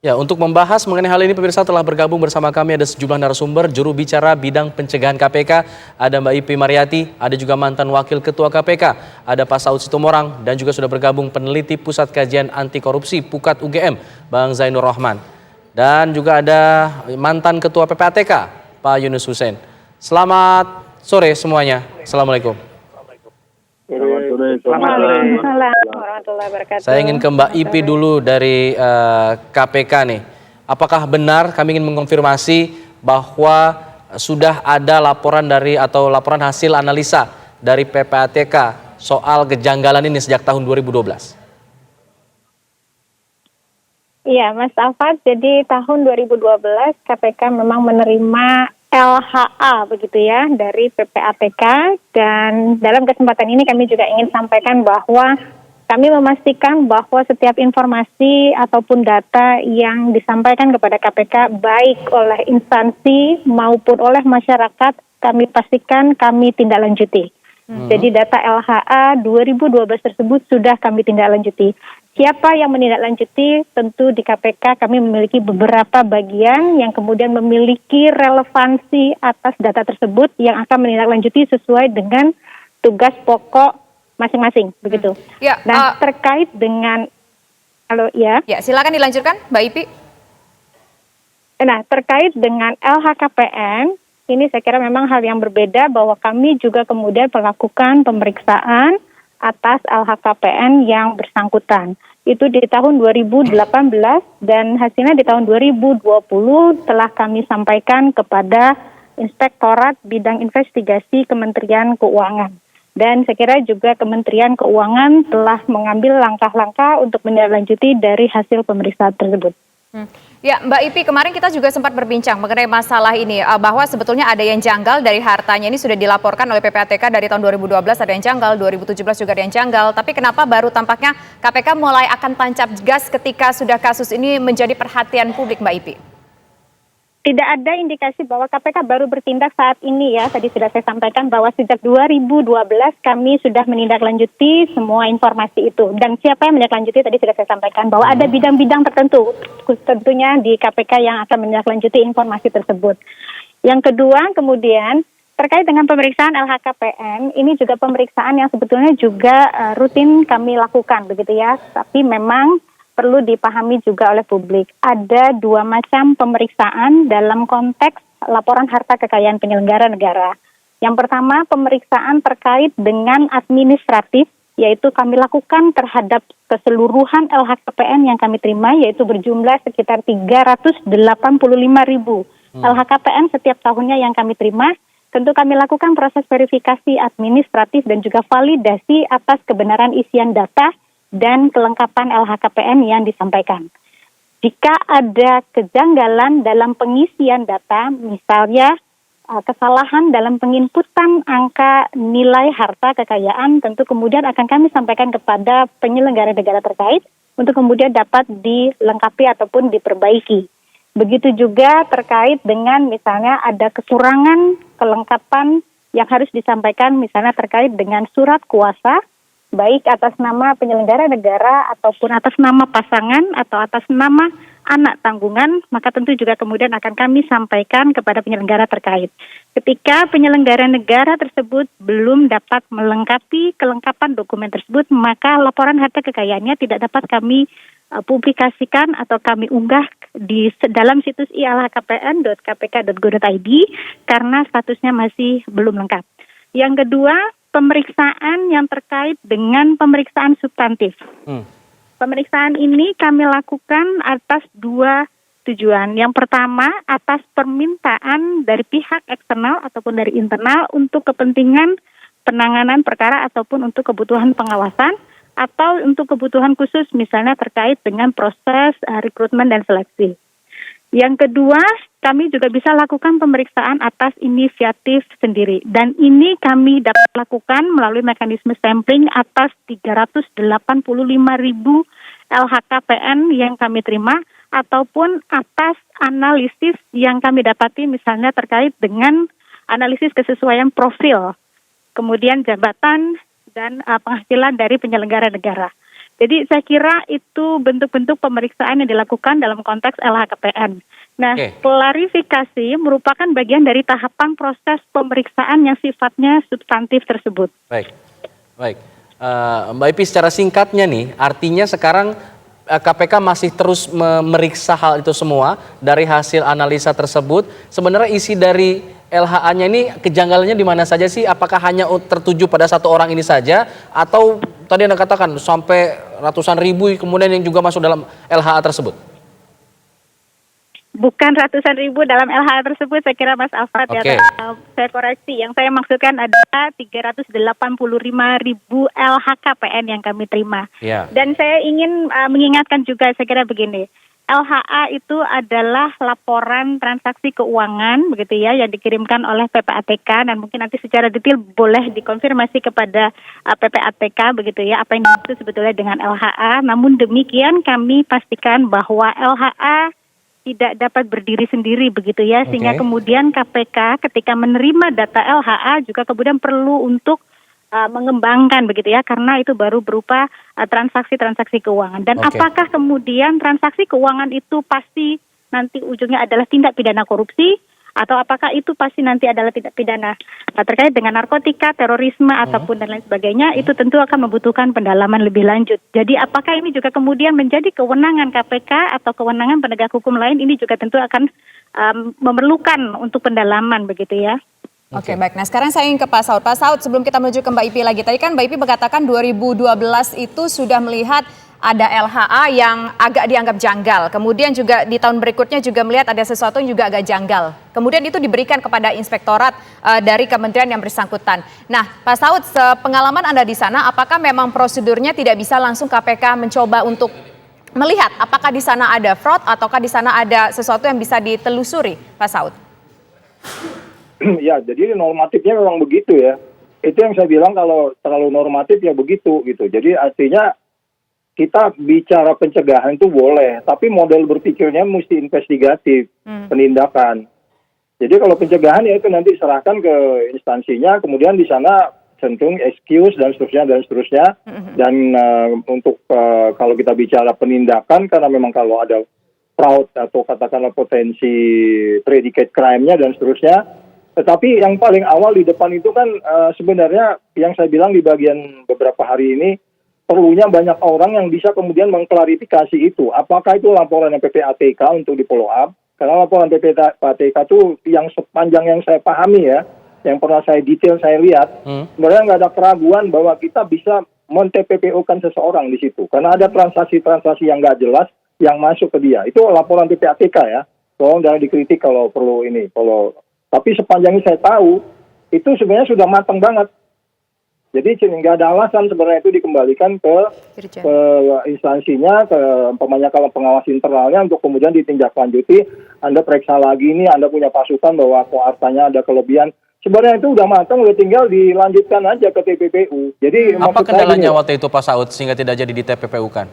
Ya, untuk membahas mengenai hal ini pemirsa telah bergabung bersama kami ada sejumlah narasumber, juru bicara bidang pencegahan KPK, ada Mbak Ipi Mariati, ada juga mantan Wakil Ketua KPK, ada Pak Saud Situmorang, dan juga sudah bergabung peneliti Pusat Kajian Anti Korupsi Pukat UGM, Bang Zainur Rahman. Dan juga ada mantan Ketua PPATK, Pak Yunus Hussein. Selamat sore semuanya. Assalamualaikum. Waalaikumsalam warahmatullahi wabarakatuh. Saya ingin ke Mbak Ipi dulu dari KPK nih. Apakah benar kami ingin mengonfirmasi bahwa sudah ada laporan laporan hasil analisa dari PPATK soal kejanggalan ini sejak tahun 2012? Iya, Mas Alfat, jadi tahun 2012 KPK memang menerima LHA begitu ya dari PPATK, dan dalam kesempatan ini kami juga ingin sampaikan bahwa kami memastikan bahwa setiap informasi ataupun data yang disampaikan kepada KPK baik oleh instansi maupun oleh masyarakat kami pastikan kami tindak lanjuti. Jadi data LHA 2012 tersebut sudah kami tindak lanjuti. Siapa yang menindaklanjuti? Tentu di KPK kami memiliki beberapa bagian yang kemudian memiliki relevansi atas data tersebut yang akan menindaklanjuti sesuai dengan tugas pokok masing-masing, begitu. Ya, nah, terkait dengan, Ya, silakan dilanjutkan, Mbak Ipi. Nah, terkait dengan LHKPN, ini saya kira memang hal yang berbeda bahwa kami juga kemudian melakukan pemeriksaan atas LHKPN yang bersangkutan. Itu di tahun 2018 dan hasilnya di tahun 2020 telah kami sampaikan kepada Inspektorat Bidang Investigasi Kementerian Keuangan. Dan saya kira juga Kementerian Keuangan telah mengambil langkah-langkah untuk menindaklanjuti dari hasil pemeriksaan tersebut. Ya, Mbak Ipi, kemarin kita juga sempat berbincang mengenai masalah ini, bahwa sebetulnya ada yang janggal dari hartanya. Ini sudah dilaporkan oleh PPATK dari tahun 2012 ada yang janggal, 2017 juga ada yang janggal. Tapi kenapa baru tampaknya KPK mulai akan tancap gas ketika sudah kasus ini menjadi perhatian publik, Mbak Ipi? Tidak ada indikasi bahwa KPK baru bertindak saat ini ya. Tadi sudah saya sampaikan bahwa sejak 2012 kami sudah menindaklanjuti semua informasi itu. Dan siapa yang menindaklanjuti tadi sudah saya sampaikan bahwa ada bidang-bidang tertentu tentunya di KPK yang akan menindaklanjuti informasi tersebut. Yang kedua kemudian terkait dengan pemeriksaan LHKPN, ini juga pemeriksaan yang sebetulnya juga rutin kami lakukan begitu ya. Tapi memang perlu dipahami juga oleh publik. Ada dua macam pemeriksaan dalam konteks laporan harta kekayaan penyelenggara negara. Yang pertama, pemeriksaan terkait dengan administratif, yaitu kami lakukan terhadap keseluruhan LHKPN yang kami terima, yaitu berjumlah sekitar 385.000 LHKPN setiap tahunnya yang kami terima. Tentu kami lakukan proses verifikasi administratif dan juga validasi atas kebenaran isian data dan kelengkapan LHKPN yang disampaikan. Jika ada kejanggalan dalam pengisian data, misalnya kesalahan dalam penginputan angka nilai harta kekayaan, tentu kemudian akan kami sampaikan kepada penyelenggara negara terkait untuk kemudian dapat dilengkapi ataupun diperbaiki. Begitu juga terkait dengan misalnya ada kekurangan kelengkapan yang harus disampaikan misalnya terkait dengan surat kuasa, baik atas nama penyelenggara negara ataupun atas nama pasangan atau atas nama anak tanggungan, maka tentu juga kemudian akan kami sampaikan kepada penyelenggara terkait. Ketika penyelenggara negara tersebut belum dapat melengkapi kelengkapan dokumen tersebut, maka laporan harta kekayaannya tidak dapat kami publikasikan atau kami unggah di dalam situs ilhkpn.kpk.go.id karena statusnya masih belum lengkap. Yang kedua, pemeriksaan yang terkait dengan pemeriksaan substantif. Pemeriksaan ini kami lakukan atas dua tujuan. Yang pertama, atas permintaan dari pihak eksternal ataupun dari internal untuk kepentingan penanganan perkara ataupun untuk kebutuhan pengawasan atau untuk kebutuhan khusus misalnya terkait dengan proses rekrutmen dan seleksi. Yang kedua, kami juga bisa lakukan pemeriksaan atas inisiatif sendiri. Dan ini kami dapat lakukan melalui mekanisme sampling atas 385.000 LHKPN yang kami terima, ataupun atas analisis yang kami dapati misalnya terkait dengan analisis kesesuaian profil, kemudian jabatan dan penghasilan dari penyelenggara negara. Jadi saya kira itu bentuk-bentuk pemeriksaan yang dilakukan dalam konteks LHKPN. Nah, klarifikasi merupakan bagian dari tahapan proses pemeriksaan yang sifatnya substantif tersebut. Baik. Mbak Ipi, secara singkatnya nih, artinya sekarang KPK masih terus memeriksa hal itu semua. Dari hasil analisa tersebut, sebenarnya isi dari LHA-nya ini kejanggalannya di mana saja sih? Apakah hanya tertuju pada satu orang ini saja, atau tadi Anda katakan sampai ratusan ribu kemudian yang juga masuk dalam LHA tersebut? Bukan ratusan ribu dalam LHA tersebut, saya kira Mas Alfred ya. Saya koreksi, yang saya maksudkan adalah 385.000 LHKPN yang kami terima. Dan saya ingin mengingatkan juga, saya kira begini, LHA itu adalah laporan transaksi keuangan begitu ya, yang dikirimkan oleh PPATK, dan mungkin nanti secara detail boleh dikonfirmasi kepada PPATK begitu ya, apa yang dimaksud sebetulnya dengan LHA. Namun demikian kami pastikan bahwa LHA tidak dapat berdiri sendiri begitu ya, sehingga kemudian KPK ketika menerima data LHA juga kemudian perlu untuk mengembangkan begitu ya, karena itu baru berupa transaksi-transaksi keuangan. Dan apakah kemudian transaksi keuangan itu pasti nanti ujungnya adalah tindak pidana korupsi, atau apakah itu pasti nanti adalah tindak pidana terkait dengan narkotika, terorisme, ataupun dan lain sebagainya, itu tentu akan membutuhkan pendalaman lebih lanjut. Jadi apakah ini juga kemudian menjadi kewenangan KPK atau kewenangan penegak hukum lain, ini juga tentu akan memerlukan untuk pendalaman begitu ya. Oke, baik. Nah, sekarang saya ingin ke Pak Saud. Pak Saud, sebelum kita menuju ke Mbak Ipi lagi, tadi kan Mbak Ipi mengatakan 2012 itu sudah melihat ada LHA yang agak dianggap janggal. Kemudian juga di tahun berikutnya juga melihat ada sesuatu yang juga agak janggal. Kemudian itu diberikan kepada inspektorat dari kementerian yang bersangkutan. Nah, Pak Saud, sepengalaman Anda di sana, apakah memang prosedurnya tidak bisa langsung KPK mencoba untuk melihat apakah di sana ada fraud ataukah di sana ada sesuatu yang bisa ditelusuri, Pak Saud? Ya, jadi normatifnya memang begitu ya. Itu yang saya bilang, kalau terlalu normatif ya begitu gitu. Jadi artinya kita bicara pencegahan itu boleh, tapi model berpikirnya mesti investigatif, penindakan. Jadi kalau pencegahan ya itu nanti serahkan ke instansinya, kemudian di sana cenderung excuse dan seterusnya. Dan untuk kalau kita bicara penindakan, karena memang kalau ada fraud atau katakanlah potensi predicate crime-nya dan seterusnya. Tetapi yang paling awal di depan itu kan sebenarnya yang saya bilang di bagian beberapa hari ini, perlunya banyak orang yang bisa kemudian mengklarifikasi itu. Apakah itu laporan PPATK untuk di follow up? Karena laporan PPATK itu yang sepanjang yang saya pahami ya, yang pernah saya detail saya lihat, sebenarnya nggak ada keraguan bahwa kita bisa men-TPPO-kan seseorang di situ. Karena ada transaksi-transaksi yang nggak jelas yang masuk ke dia. Itu laporan PPATK ya. Tolong jangan dikritik kalau perlu ini. Tapi sepanjang yang saya tahu, itu sebenarnya sudah matang banget. Jadi nggak ada alasan sebenarnya itu dikembalikan ke instansinya, ke kalau pengawas internalnya untuk kemudian ditindaklanjuti. Anda periksa lagi ini, Anda punya pasukan bahwa koartanya ada kelebihan. Sebenarnya itu udah matang, udah tinggal dilanjutkan aja ke TPPU. Jadi apa kendalanya waktu itu Pak Saud sehingga tidak jadi di TPPU kan?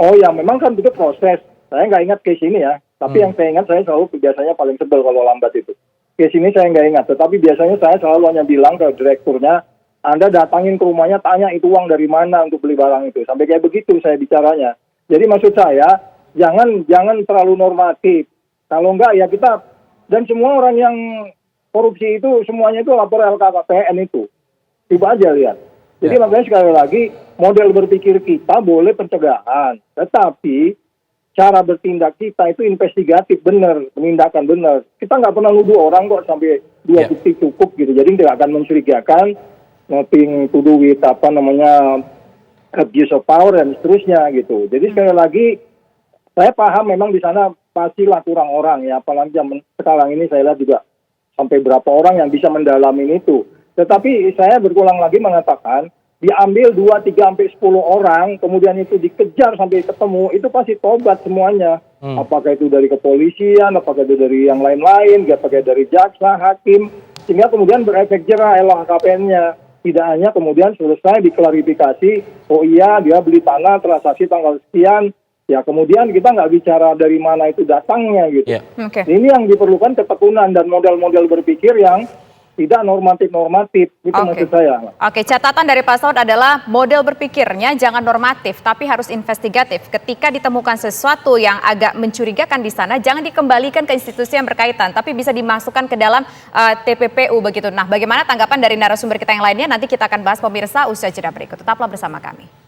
Oh ya, memang kan itu proses. Saya nggak ingat case ini ya. Tapi yang saya ingat, saya selalu biasanya paling sebel kalau lambat itu. Case ini saya nggak ingat. Tetapi biasanya saya selalu hanya bilang ke direkturnya, Anda datangin ke rumahnya, tanya itu uang dari mana untuk beli barang itu. Sampai kayak begitu saya bicaranya. Jadi maksud saya, jangan terlalu normatif. Kalau enggak ya kita, dan semua orang yang korupsi itu, semuanya itu lapor LHKPN itu. Coba aja lihat. Jadi makanya sekali lagi, model berpikir kita boleh pencegahan. Tetapi, cara bertindak kita itu investigatif benar, penindakan benar. Kita nggak pernah nuduh orang kok sampai 2 bukti cukup gitu. Jadi tidak akan mencurigakan. Nothing to do with abuse of power dan seterusnya gitu. Jadi sekali lagi saya paham memang di sana pastilah kurang orang ya, apalagi sekarang ini saya lihat juga sampai berapa orang yang bisa mendalami itu. Tetapi saya berulang lagi mengatakan diambil 2, 3, sampai 10 orang, kemudian itu dikejar sampai ketemu, itu pasti tobat semuanya. Apakah itu dari kepolisian, apakah itu dari yang lain-lain, apakah dari jaksa, hakim, sehingga kemudian berefek jerah LHKPN-nya. Tidak hanya kemudian selesai diklarifikasi, oh iya dia beli tanah transaksi tanggal sekian, ya kemudian kita nggak bicara dari mana itu datangnya gitu. Ini yang diperlukan ketekunan dan model-model berpikir yang tidak normatif-normatif, itu Oke. maksud saya. Oke, catatan dari Pak Saud adalah model berpikirnya jangan normatif, tapi harus investigatif. Ketika ditemukan sesuatu yang agak mencurigakan di sana, jangan dikembalikan ke institusi yang berkaitan, tapi bisa dimasukkan ke dalam TPPU begitu. Nah, bagaimana tanggapan dari narasumber kita yang lainnya? Nanti kita akan bahas pemirsa usaha jeda berikut. Tetaplah bersama kami.